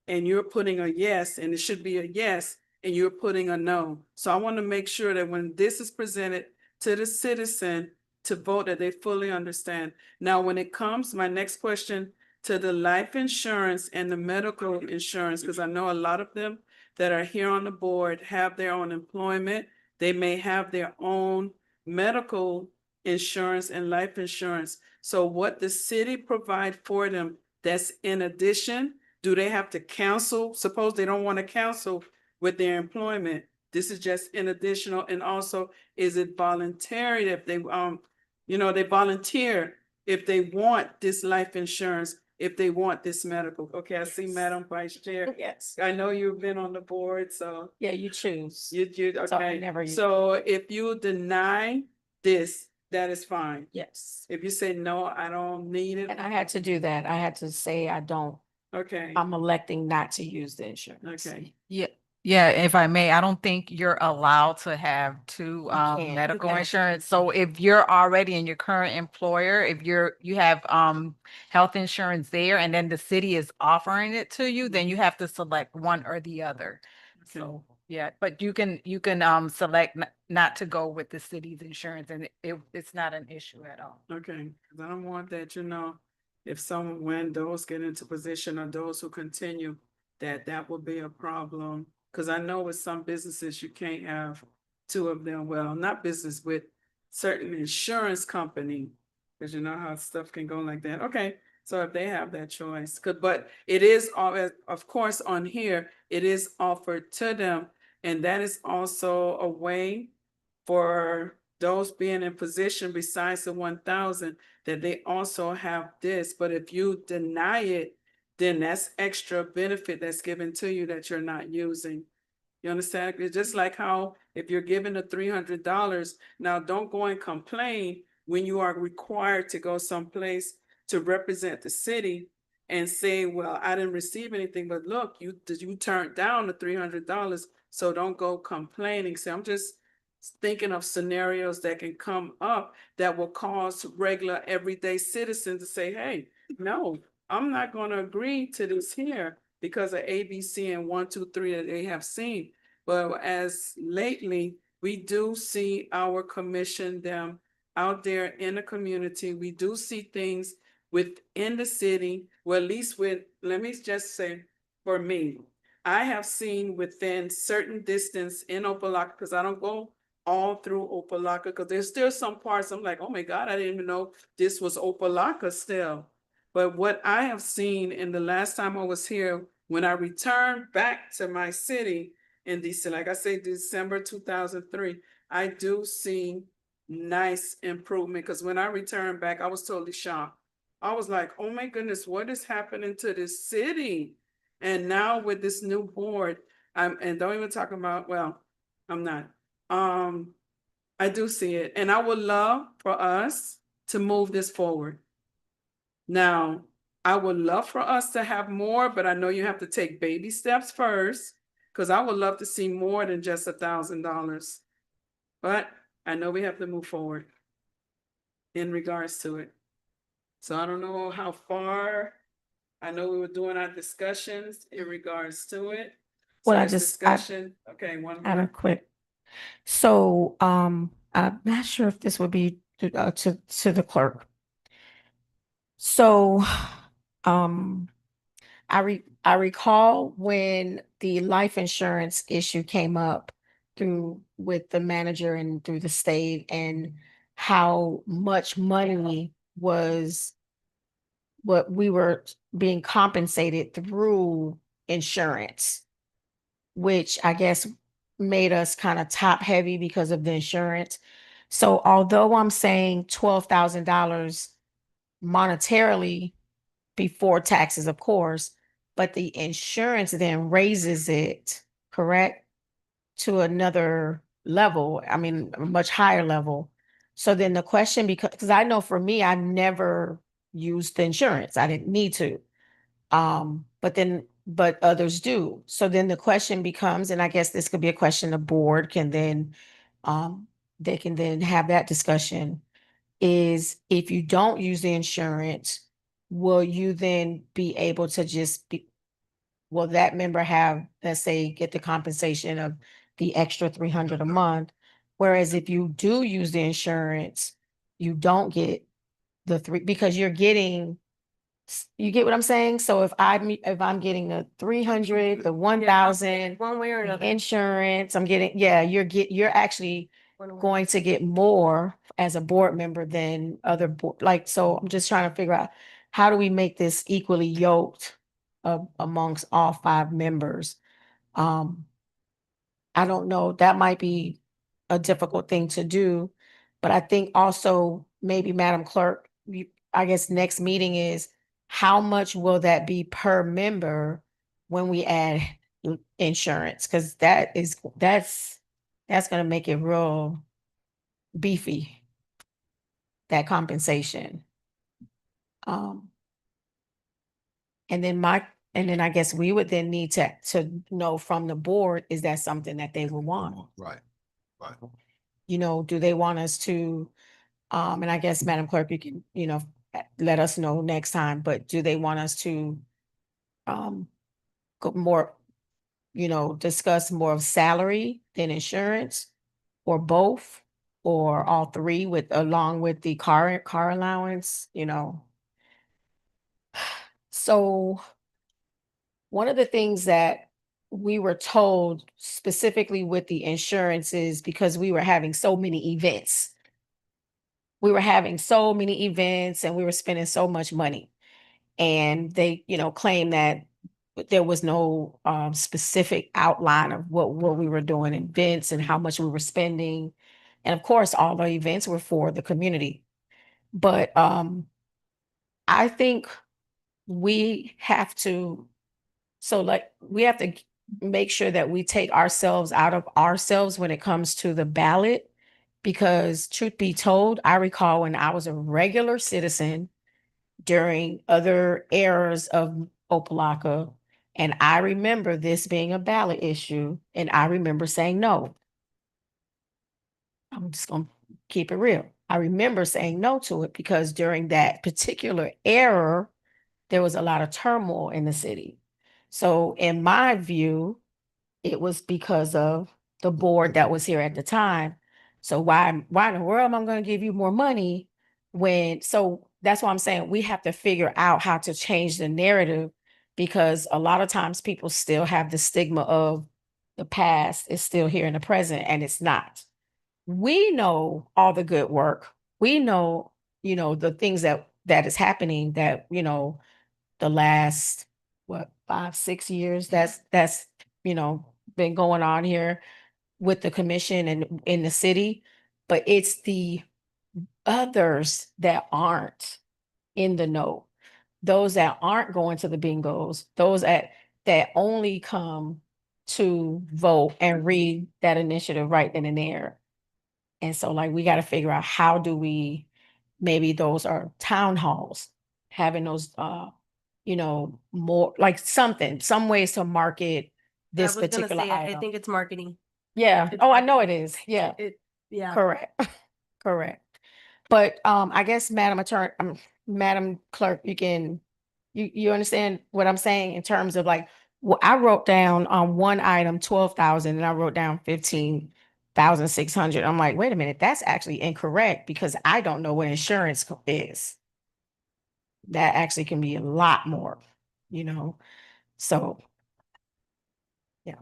and you're putting a yes, and it should be a yes and you're putting a no. So I want to make sure that when this is presented to the citizen to vote, that they fully understand. Now, when it comes, my next question to the life insurance and the medical insurance, because I know a lot of them that are here on the board have their own employment. They may have their own medical insurance and life insurance. So what the city provide for them, that's in addition, do they have to cancel? Suppose they don't want to cancel with their employment. This is just in additional, and also, is it voluntary if they, they volunteer if they want this life insurance, if they want this medical? Okay, I see Madam Vice Chair. Yes. I know you've been on the board, so Yeah, you choose. okay. So I never use- So if you deny this, that is fine. Yes. If you say, no, I don't need it. And I had to do that. I had to say, I don't Okay, I'm electing not to use the insurance. okay, Yeah, if I may, I don't think you're allowed to have two can't. medical Okay. insurance. So if you're already in your current employer, if you have health insurance there and then the city is offering it to you, then you have to select one or the other. okay. So yeah, but you can select not to go with the city's insurance and it's not an issue at all. Okay, 'cause I don't want that, if someone, when those get into position or those who continue, that will be a problem. Cause I know with some businesses, you can't have two of them, well, not business, with certain insurance company. Cause you know how stuff can go like that. Okay, so if they have that choice, but it is, of course, on here, it is offered to them. And that is also a way for those being in position besides the 1,000, that they also have this, but if you deny it, then that's extra benefit that's given to you that you're not using. You understand? It's just like how if you're given the $300, now don't go and complain when you are required to go someplace to represent the city and say, well, I didn't receive anything, but look, you turned down the $300, so don't go complaining. Say, I'm just thinking of scenarios that can come up that will cause regular everyday citizens to say, hey, no, I'm not going to agree to this here because of A, B, C, and 1, 2, 3 that they have seen. But as lately, we do see our commission them out there in the community. We do see things within the city, well, at least let me just say, for me, I have seen within certain distance in Opa-locka, because I don't go all through Opa-locka, because there's still some parts I'm like, oh my God, I didn't even know this was Opa-locka still. But what I have seen in the last time I was here, when I returned back to my city in December, like I say, December 2003, I do see nice improvement. Because when I returned back, I was totally shocked. I was like, oh my goodness, what is happening to this city? And now with this new board, and don't even talk about, well, I'm not. I do see it, and I would love for us to move this forward. Now, I would love for us to have more, but I know you have to take baby steps first, because I would love to see more than just $1,000. But I know we have to move forward in regards to it. So I don't know how far. I know we were doing our discussions in regards to it. So Well, I there's just, discussion. Okay, one I had a more. quick. So, I'm not sure if this would be to the clerk. So, um, I recall when the life insurance issue came up through with the manager and through the state, and how much money was what we were being compensated through insurance, which I guess made us kind of top heavy because of the insurance. So although I'm saying $12,000 monetarily before taxes, of course, but the insurance then raises it, correct, to another level. I mean, a much higher level. So then the question, because I know for me, I never used the insurance. I didn't need to. But others do. So then the question becomes, and I guess this could be a question the board can then, um, they can then have that discussion, is if you don't use the insurance, will you then be able to will that member have, let's say, get the compensation of the extra 300 a month? Whereas if you do use the insurance, you don't get the three, because you get what I'm saying? So if I'm getting the 300, the 1,000, One way or another. insurance, I'm getting, yeah, you're actually going to get more as a board member than other board, like, so I'm just trying to figure out, how do we make this equally yoked amongst all 5 members? Um, I don't know, that might be a difficult thing to do, but I think also maybe Madam Clerk, I guess next meeting is, how much will that be per member when we add insurance? Because that's gonna make it real beefy, that compensation. And then And then I guess we would then need to know from the board, is that something that they would want? Right, right. You know, do they want us to, and I guess Madam Clerk, you can, you know, let us know next time, but do they want us to go more, you know, discuss more of salary than insurance, or both, or all three with, along with the car allowance, you know? So one of the things that we were told specifically with the insurance is because we were having so many events. We were having so many events and we were spending so much money. And they, you know, claimed that there was no specific outline of what we were doing in events and how much we were spending. And of course, all the events were for the community. But I think we have to, so like we have to make sure that we take ourselves out of ourselves when it comes to the ballot. Because truth be told, I recall when I was a regular citizen during other eras of Opa-locka, and I remember this being a ballot issue, and I remember saying no. I'm just gonna keep it real. I remember saying no to it because during that particular era, there was a lot of turmoil in the city. So in my view, it was because of the board that was here at the time. So why in the world am I going to give you more money when, so that's why I'm saying we have to figure out how to change the narrative, because a lot of times people still have the stigma of the past is still here in the present, and it's not. We know all the good work. We know, you know, the things that is happening, that, you know, the last, what, 5, 6 years, that's, you know, been going on here with the commission and in the city. But it's the others that aren't in the know, those that aren't going to the bingos, those that only come to vote and read that initiative right then and there. And so like we got to figure out, how do we, maybe those are town halls, having those you know, more like something, some ways to market I this was gonna particular say, I item. think it's marketing. Yeah. it's Oh, I marketing. know it is. Yeah. Yeah. Correct. Correct. But I guess Madam Attorney, Madam Clerk, you can, you understand what I'm saying in terms of like, well, I wrote down on one item 12,000 and I wrote down 15,600. I'm like, wait a minute, that's actually incorrect because I don't know what insurance is. That actually can be a lot more, you know. So yeah.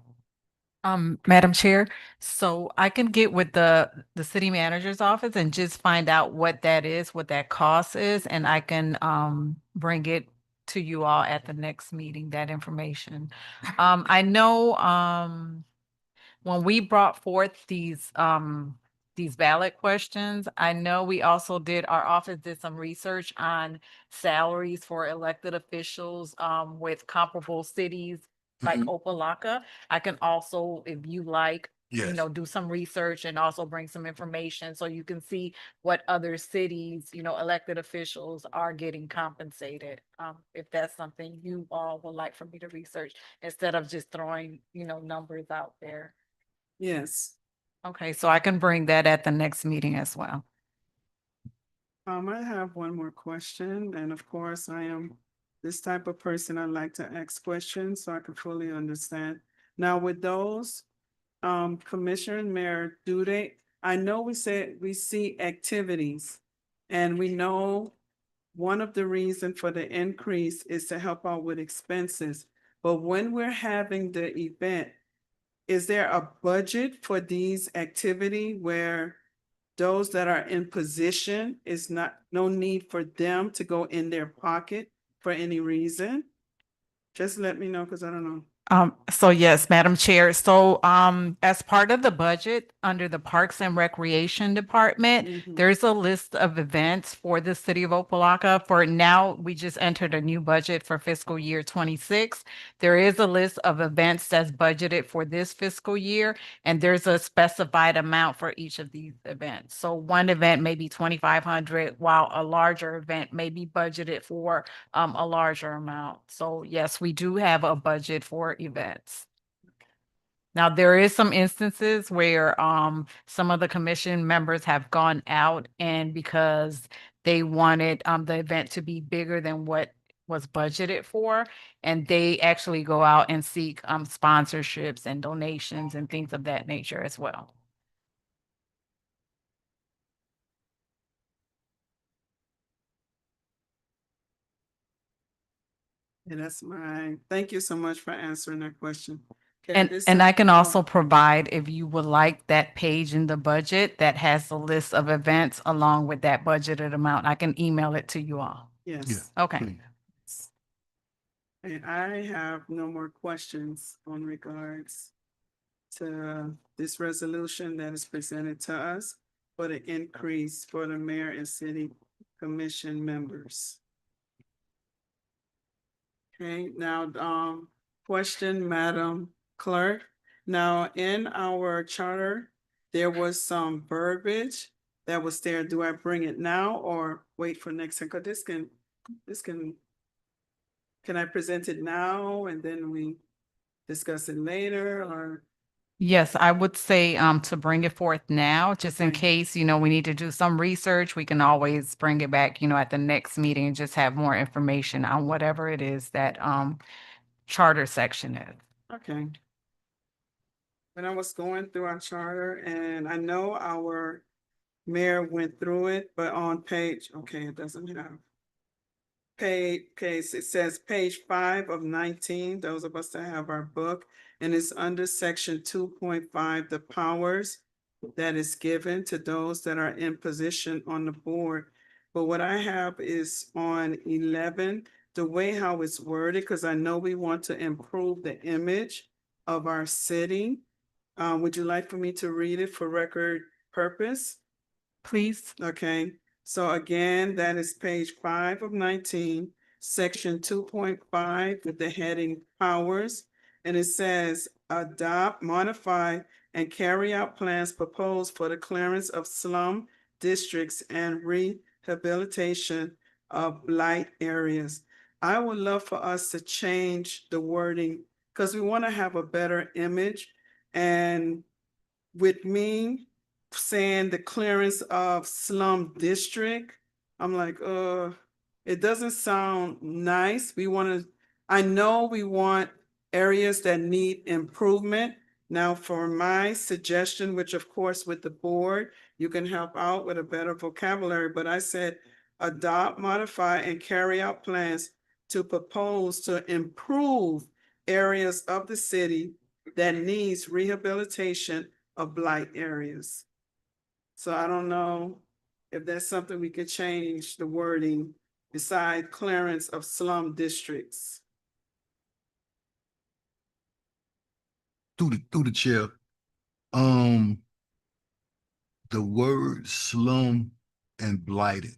Madam Chair, so I can get with the city manager's office and just find out what that is, what that cost is, and I can bring it to you all at the next meeting, that information. I know when we brought forth these ballot questions, I know we also our office did some research on salaries for elected officials with comparable cities like Opa-locka. I can also, if you like, you Yes. know, do some research and also bring some information so you can see what other cities, you know, elected officials are getting compensated. If that's something you all would like for me to research instead of just throwing, you know, numbers out there. Yes. Okay, so I can bring that at the next meeting as well. I have one more question, and of course, I am this type of person. I like to ask questions so I can fully understand. Now, with those, Commissioner and Mayor, I know we said we see activities, and we know one of the reasons for the increase is to help out with expenses. But when we're having the event, is there a budget for these activity where those that are in position is no need for them to go in their pocket for any reason? Just let me know, because I don't know. So yes, Madam Chair. So, as part of the budget under the Parks and Recreation Department, Mhm. there's a list of events for the city of Opa-locka. For now, we just entered a new budget for fiscal year 26. There is a list of events that's budgeted for this fiscal year, and there's a specified amount for each of these events. So one event may be 2,500, while a larger event may be budgeted for a larger amount. So yes, we do have a budget for events. Now, there is some instances where some of the commission members have gone out and because they wanted the event to be bigger than what was budgeted for, and they actually go out and seek sponsorships and donations and things of that nature as well. Yeah, that's mine. Thank you so much for answering that question. Okay, And this and is- I can oh, also provide, if you would like, that page in the budget that has the list of events along with that budgeted amount. I can email it to you all. Yes. Okay. Please. And I have no more questions on regards to this resolution that is presented to us for the increase for the mayor and city commission members. Okay, now, question, Madam Clerk. Now, in our charter, there was some verbiage that was there. Do I bring it now or wait for next time? 'Cause can I present it now and then we discuss it later or? Yes, I would say to bring it forth now, just in Okay. case, we need to do some research. We can always bring it back, at the next meeting and just have more information on whatever it is that charter section is. Okay. When I was going through our charter, and I know our mayor went through it, but on page, okay, it doesn't have. It says page 5 of 19, those of us that have our book, and it's under section 2.5, the powers that is given to those that are in position on the board. But what I have is on 11, the way how it's worded, because I know we want to improve the image of our city. Would you like for me to read it for record purpose? Please. Okay, so again, that is page 5 of 19, section 2.5 with the heading powers. And it says adopt, modify, and carry out plans proposed for the clearance of slum districts and rehabilitation of blight areas. I would love for us to change the wording because we want to have a better image. And with me saying the clearance of slum district, I'm like, it doesn't sound nice. I know we want areas that need improvement. Now, for my suggestion, which of course with the board, you can help out with a better vocabulary, but I said adopt, modify, and carry out plans to propose to improve areas of the city that needs rehabilitation of blight areas. So I don't know if that's something we could change the wording beside clearance of slum districts. Through the chair, the word slum and blighted,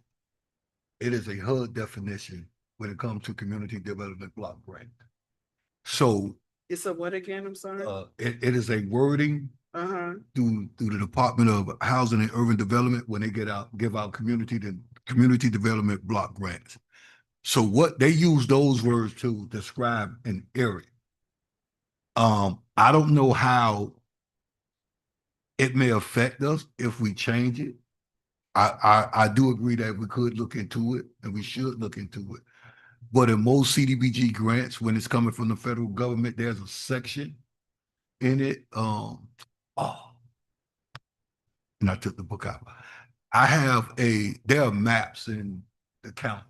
it is a HUD definition when it comes to community development block grant. So It's a what again? I'm sorry. it is a wording Uh-huh. through the Department of Housing and Urban Development when they give out community development block grants. So what they use those words to describe an area. I don't know how it may affect us if we change it. I do agree that we could look into it and we should look into it. But in most CDBG grants, when it's coming from the federal government, there's a section in it. And I took the book out. There are maps in the county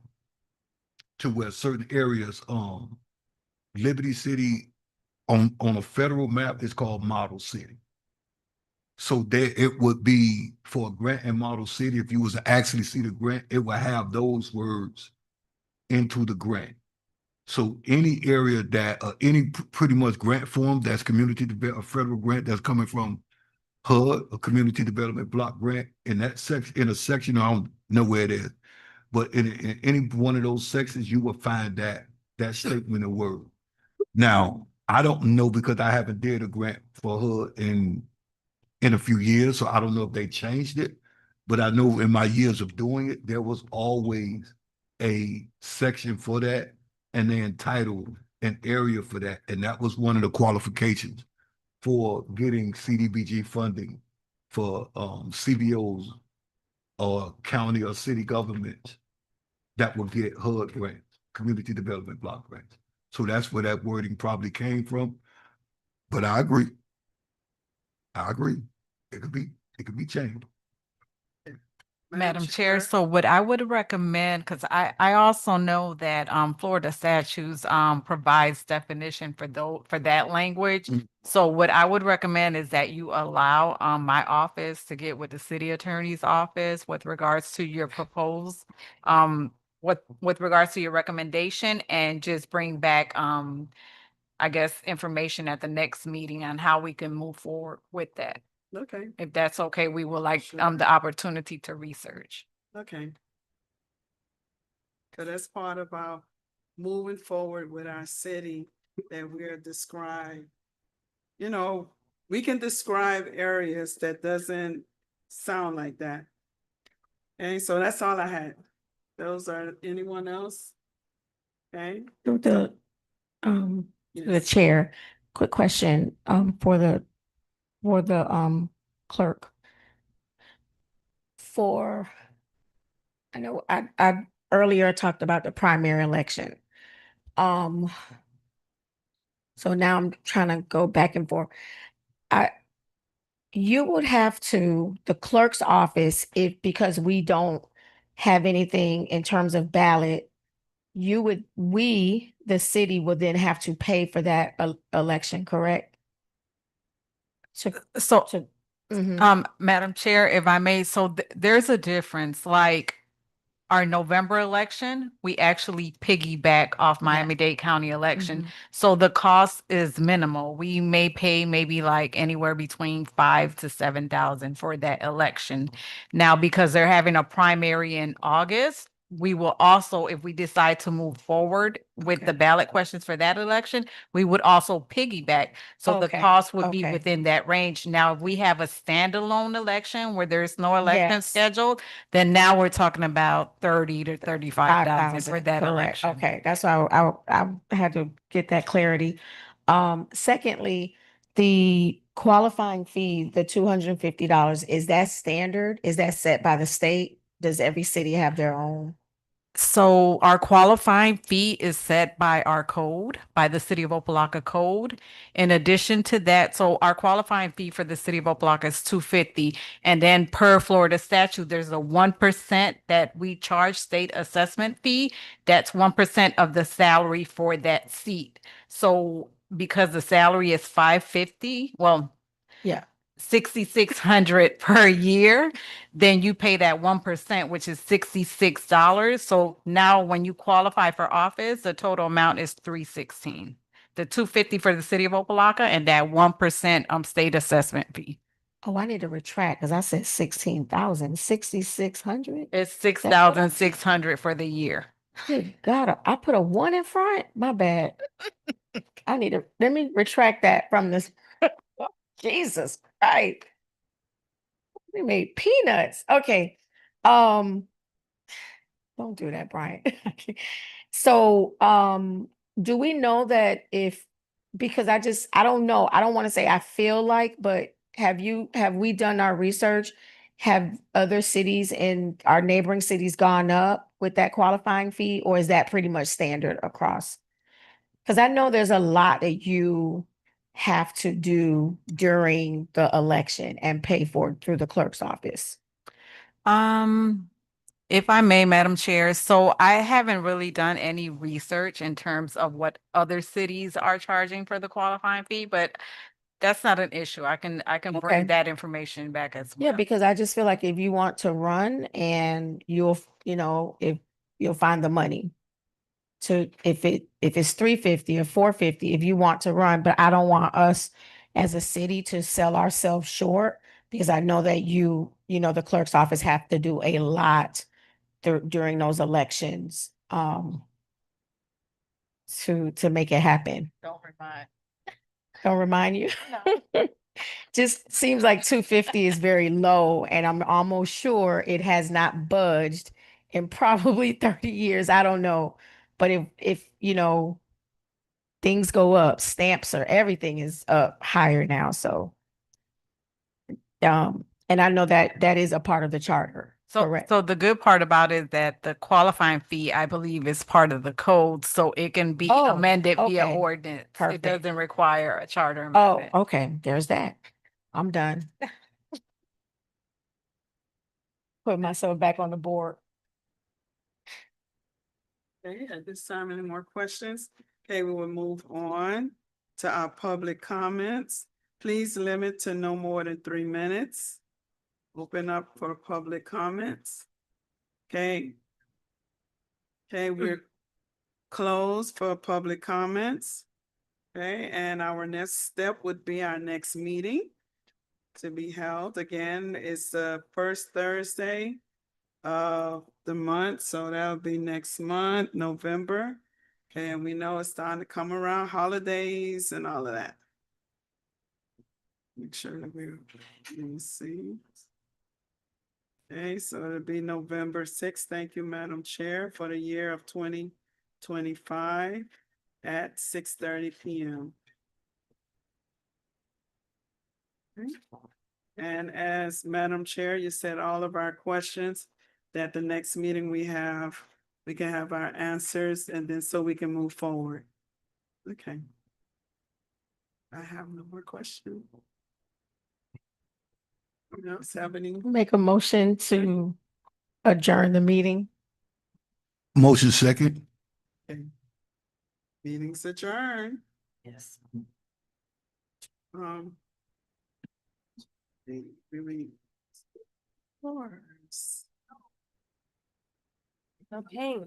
to where certain areas, Liberty City on a federal map is called Model City. So there it would be for a grant in Model City, if you was to actually see the grant, it would have those words into the grant. So any area that, pretty much grant form that's community develop, a federal grant that's coming from HUD, a community development block grant in that section, in a section, I don't know where it is. But in any one of those sections, you will find that statement of word. Now, I don't know because I haven't did a grant for HUD in a few years, so I don't know if they changed it. But I know in my years of doing it, there was always a section for that, and they entitled an area for that, and that was one of the qualifications for getting CDBG funding for CBOs or county or city governments that will get HUD grants, community development block grants. So that's where that wording probably came from. But I agree. I agree. It could be changed. Madam Chair, so what I would recommend, because I also know that Florida statutes provides definition for that language. Mm. So what I would recommend is that you allow my office to get with the city attorney's office with regards to your proposed with regards to your recommendation, and just bring back I guess information at the next meeting on how we can move forward with that. Okay, If that's okay, we would like the opportunity to research. okay. So that's part of our moving forward with our city that we're described. You know, we can describe areas that doesn't sound like that. Okay, so that's all I had. Those are, anyone else? Okay, Through the yes. chair, quick question for the clerk. For, I know I earlier talked about the primary election. So now I'm trying to go back and forth. You would have to, the clerk's office, because we don't have anything in terms of ballot, the city would then have to pay for that election, correct? So, Mhm. Madam Chair, if I may, so there's a difference, like our November election, we actually piggyback off Miami-Dade County election. Mhm. So the cost is minimal. We may pay maybe like anywhere between 5,000 to 7,000 for that election. Now, because they're having a primary in August, we will also, if we decide to move forward with the Okay. ballot questions for that election, we would also piggyback. So the Okay, cost would be okay. within that range. Now, if we have a standalone election where there's no election Yes. scheduled, then now we're talking about 30 to 35,000 for 5,000, that correct. election. Okay, that's why I had to get that clarity. Secondly, the qualifying fee, the $250, is that standard? Is that set by the state? Does every city have their own? So our qualifying fee is set by our code, by the City of Opa-locka code. In addition to that, so our qualifying fee for the City of Opa-locka is $250. And then per Florida statute, there's a 1% that we charge state assessment fee. That's 1% of the salary for that seat. So because the salary is $550, well, Yeah. 6,600 per year, then you pay that 1%, which is $66. So now when you qualify for office, the total amount is 316. The 250 for the city of Opa-locka and that 1% state assessment fee. Oh, I need to retract because I said 16,000, 6,600. It's 6,600 for the year. Good God, I put a 1 in front. My bad. Let me retract that from this. Jesus Christ. We made peanuts. Okay. Don't do that, Brian. So, do we know that because I don't know, I don't want to say I feel like, but have we done our research? Have other cities in our neighboring cities gone up with that qualifying fee, or is that pretty much standard across? Because I know there's a lot that you have to do during the election and pay for through the clerk's office. If I may, Madam Chair, so I haven't really done any research in terms of what other cities are charging for the qualifying fee, but that's not an issue. I can Okay. bring that information back as Yeah, well. because I just feel like if you want to run and if you'll find the money. to, if it's 350 or 450, if you want to run, but I don't want us as a city to sell ourselves short, because I know that the clerk's office have to do a lot during those elections, to make it happen. Don't remind. Don't remind you? Just seems like 250 is very low, and I'm almost sure it has not budged in probably 30 years. I don't know. But if things go up, stamps or everything is up higher now. So and I know that that is a part of the charter. So, Correct. so the good part about it is that the qualifying fee, I believe, is part of the code, so it can be Oh, amended via okay. ordinance. It Perfect. doesn't require a charter Oh, amendment. okay. There's that. I'm done. Put myself back on the board. Okay, at this time, any more questions? Okay, we will move on to our public comments. Please limit to no more than 3 minutes. Open up for public comments. Okay. Okay, we're closed for public comments. Okay, and our next step would be our next meeting to be held. Again, it's the first Thursday of the month, so that'll be next month, November. Okay, and we know it's starting to come around, holidays and all of that. Make sure that let me see. Okay, so it'll be November 6th. Thank you, Madam Chair, for the year of 2025 at 6:30 p.m. Okay. And as Madam Chair, you said all of our questions, that the next meeting we can have our answers, and then so we can move forward. Okay. I have no more questions. You else have any? Make a motion to adjourn the meeting. Motion second. Okay. Meeting's adjourned. Yes. Really. No pain.